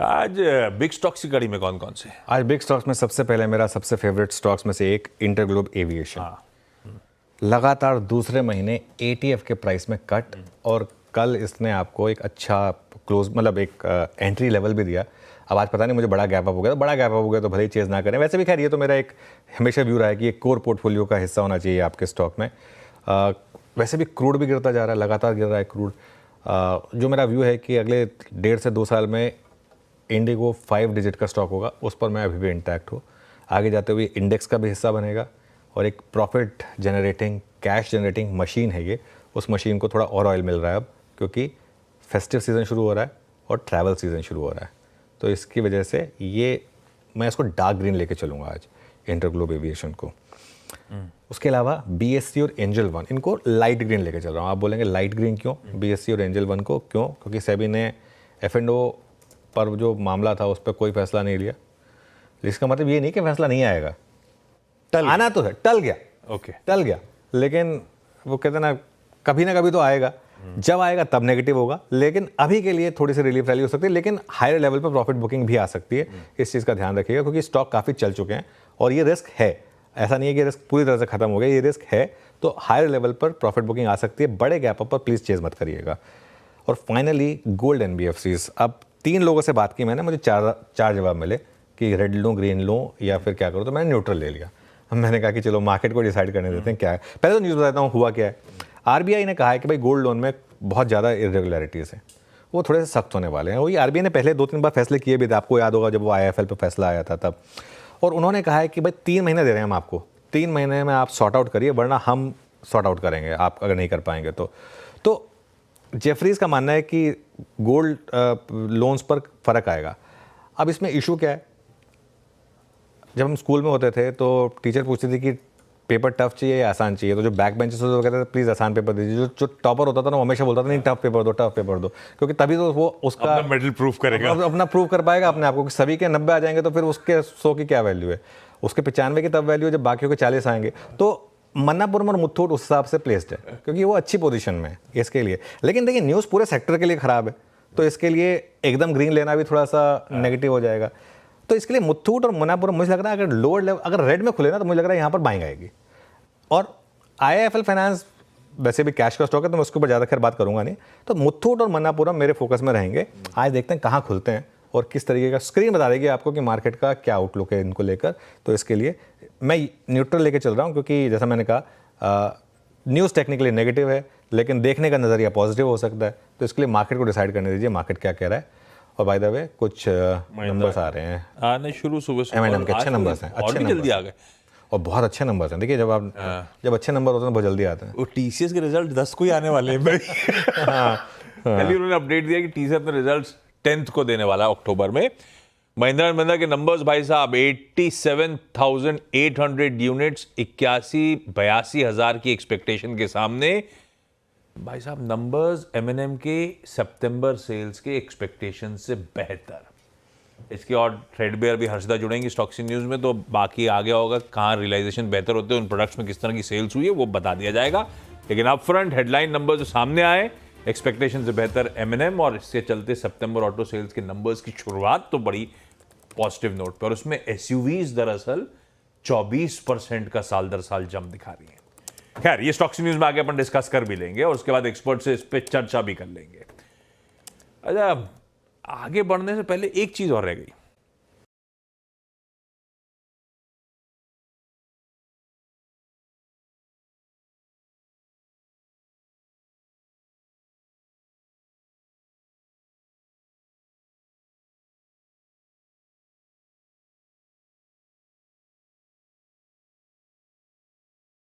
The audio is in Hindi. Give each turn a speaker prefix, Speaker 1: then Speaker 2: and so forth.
Speaker 1: आज बिग स्टॉक्स की कड़ी में कौन कौन से?
Speaker 2: आज बिग स्टॉक्स में सबसे पहले मेरा सबसे फेवरेट स्टॉक्स में से एक इंटरग्लोब एविएशन। लगातार दूसरे महीने एटीएफ के प्राइस में कट, और कल इसने आपको एक अच्छा क्लोज मतलब एक एंट्री लेवल भी दिया। अब आज पता नहीं मुझे बड़ा गैप अप हो गया, तो बड़ा गैप अप हो गया तो भले ही चेज़ ना करें। वैसे भी खैर ये तो मेरा एक हमेशा व्यू रहा है कि एक कोर पोर्टफोलियो का हिस्सा होना चाहिए आपके स्टॉक में। वैसे भी क्रूड भी गिरता जा रहा है, लगातार गिर रहा है क्रूड। जो मेरा व्यू है कि अगले 1.5 से 2 साल में इंडिगो 5 डिजिट का स्टॉक होगा, उस पर मैं अभी भी इंटैक्ट हूँ। आगे जाते हुए इंडेक्स का भी हिस्सा बनेगा और एक profit generating, cash generating machine है ये। उस मशीन को थोड़ा और ऑयल मिल रहा है अब, क्योंकि फेस्टिव सीज़न शुरू हो रहा है और ट्रैवल सीज़न शुरू हो रहा है। तो इसकी वजह से ये मैं इसको डार्क ग्रीन लेके चलूँगा आज इंटरग्लोब एविएशन को। उसके अलावा बीएससी और एंजल वन, इनको लाइट ग्रीन लेके चल रहा हूँ। आप बोलेंगे लाइट ग्रीन क्यों? बीएससी और एंजल वन को क्यों? क्योंकि सेबी ने एफ&ओ पर जो मामला था उस पर कोई फैसला नहीं लिया। इसका मतलब ये नहीं कि फैसला नहीं आएगा, आना तो है, टल गया,
Speaker 1: ओके
Speaker 2: टल गया, लेकिन वो कहते हैं ना कभी तो आएगा। जब आएगा तब नेगेटिव होगा, लेकिन अभी के लिए थोड़ी सी रिलीफ रैली हो सकती है, लेकिन हायर लेवल पर प्रॉफिट बुकिंग भी आ सकती है। इस चीज़ का ध्यान रखिएगा, क्योंकि स्टॉक काफ़ी चल चुके हैं और ये रिस्क है। ऐसा नहीं है कि रिस्क पूरी तरह से खत्म हो गया, ये रिस्क है। तो हायर लेवल पर प्रॉफिट बुकिंग आ सकती है, बड़े गैप पर प्लीज़ चेज मत करिएगा। और फाइनली गोल्ड एनबीएफसीज। अब 3 लोगों से बात की मैंने, मुझे चार जवाब मिले कि रेड लूँ, ग्रीन लूँ या फिर क्या करूँ, तो मैंने न्यूट्रल ले लिया। मैंने कहा कि चलो मार्केट को डिसाइड करने देते हैं क्या है। पहले तो न्यूज़ बताता हूँ हुआ क्या है। आरबीआई ने कहा है कि भाई गोल्ड लोन में बहुत ज़्यादा इरेगुलरिटीज़ हैं, वो थोड़े से सख्त होने वाले हैं। वही आरबीआई ने पहले 2-3 बार फैसले किए भी थे, आपको याद होगा जब वो आईएफएल पे फैसला आया था तब। और उन्होंने कहा है कि भाई 3 महीने दे रहे हैं हम आपको, 3 महीने में आप सॉर्ट आउट करिए, वरना हम सॉर्ट आउट करेंगे आप अगर नहीं कर पाएंगे तो जेफरीज का मानना है कि गोल्ड लोन्स पर फ़र्क आएगा। अब इसमें इशू क्या है? जब हम स्कूल में होते थे तो टीचर पूछती थी कि पेपर टफ चाहिए या आसान चाहिए, तो जो बैक बेंचेस होते वो कहते थे प्लीज़ आसान पेपर दीजिए। जो टॉपर होता था ना वो हमेशा बोलता था नहीं टफ पेपर दो, क्योंकि तभी तो वो उसका
Speaker 1: अपना मेडल प्रूफ करेगा,
Speaker 2: अपना प्रूव कर पाएगा अपने आप को। सभी के 90 आ जाएंगे तो फिर उसके 100 की क्या वैल्यू है, उसके 95 की तब वैल्यू है जब बाकियों के 40 आएंगे। तो मन्नापुरम और मुथूट उस हिसाब से प्लेस्ड है, क्योंकि वो अच्छी पोजीशन में है इसके लिए। लेकिन देखिए न्यूज़ पूरे सेक्टर के लिए ख़राब है, तो इसके लिए एकदम ग्रीन लेना भी थोड़ा सा नेगेटिव हो जाएगा। तो इसके लिए मुथूट और मन्नापुरम मुझे लग रहा है अगर लोअर लेवल अगर रेड में खुले ना, तो मुझे लग रहा है यहाँ पर बाइंग आएगी। और आईआईएफएल फाइनेंस वैसे भी कैश का स्टॉक है, तो मैं उसके ऊपर ज़्यादा खैर बात करूंगा नहीं। तो मुथूट और मन्नापुरम मेरे फोकस में रहेंगे। आज देखते हैं कहाँ खुलते हैं और किस तरीके का स्क्रीन बता देगी आपको कि मार्केट का क्या आउटलुक है इनको लेकर। तो इसके लिए मैं न्यूट्रल लेके चल रहा हूँ, क्योंकि जैसा मैंने कहा न्यूज़ टेक्निकली नेगेटिव है, लेकिन देखने का नज़रिया पॉजिटिव हो सकता है। तो इसके लिए मार्केट को डिसाइड करने दीजिए मार्केट क्या कह रहा है। और बाय द वे कुछ नंबर्स आ रहे हैं
Speaker 1: आने शुरू सुबह
Speaker 2: एम के अच्छे नंबर्स हैं, अच्छे
Speaker 1: जल्दी आ गए
Speaker 2: और बहुत अच्छे नंबर्स हैं। देखिए जब अच्छे नंबर होते हैं बहुत जल्दी आते हैं।
Speaker 1: वो टीसीएस के रिजल्ट 10 को ही आने वाले हैं भाई। कल ही उन्होंने अपडेट दिया कि टीसीएस अपने रिजल्ट्स 10th को देने वाला है अक्टूबर में। महिंद्रा एंड महिंद्रा के नंबर्स भाई साहब 87,800 यूनिट्स, 82 हज़ार की एक्सपेक्टेशन के सामने। भाई साहब नंबर्स एमएनएम के सितंबर सेल्स के एक्सपेक्टेशन से बेहतर। इसके और थ्रेडबेयर भी हर्षदा जुड़ेंगी स्टॉक्स न्यूज़ में, तो बाकी आ गया होगा कहाँ रियलाइजेशन बेहतर होते हैं, उन प्रोडक्ट्स में किस तरह की सेल्स हुई है वो बता दिया जाएगा। लेकिन अप फ्रंट हेडलाइन नंबर जो सामने आए एक्सपेक्टेशन से बेहतर एमएनएम, और इससे चलते सितंबर ऑटो सेल्स के नंबर्स की शुरुआत तो बड़ी पॉजिटिव नोट पर। उसमें एसयूवीज दरअसल 24% का साल दर साल जंप दिखा रही है। खैर ये स्टॉक्स न्यूज़ में आगे अपन डिस्कस कर भी लेंगे और उसके बाद एक्सपर्ट से इस पर चर्चा भी कर लेंगे। अच्छा, आगे बढ़ने से पहले एक चीज और रह गई।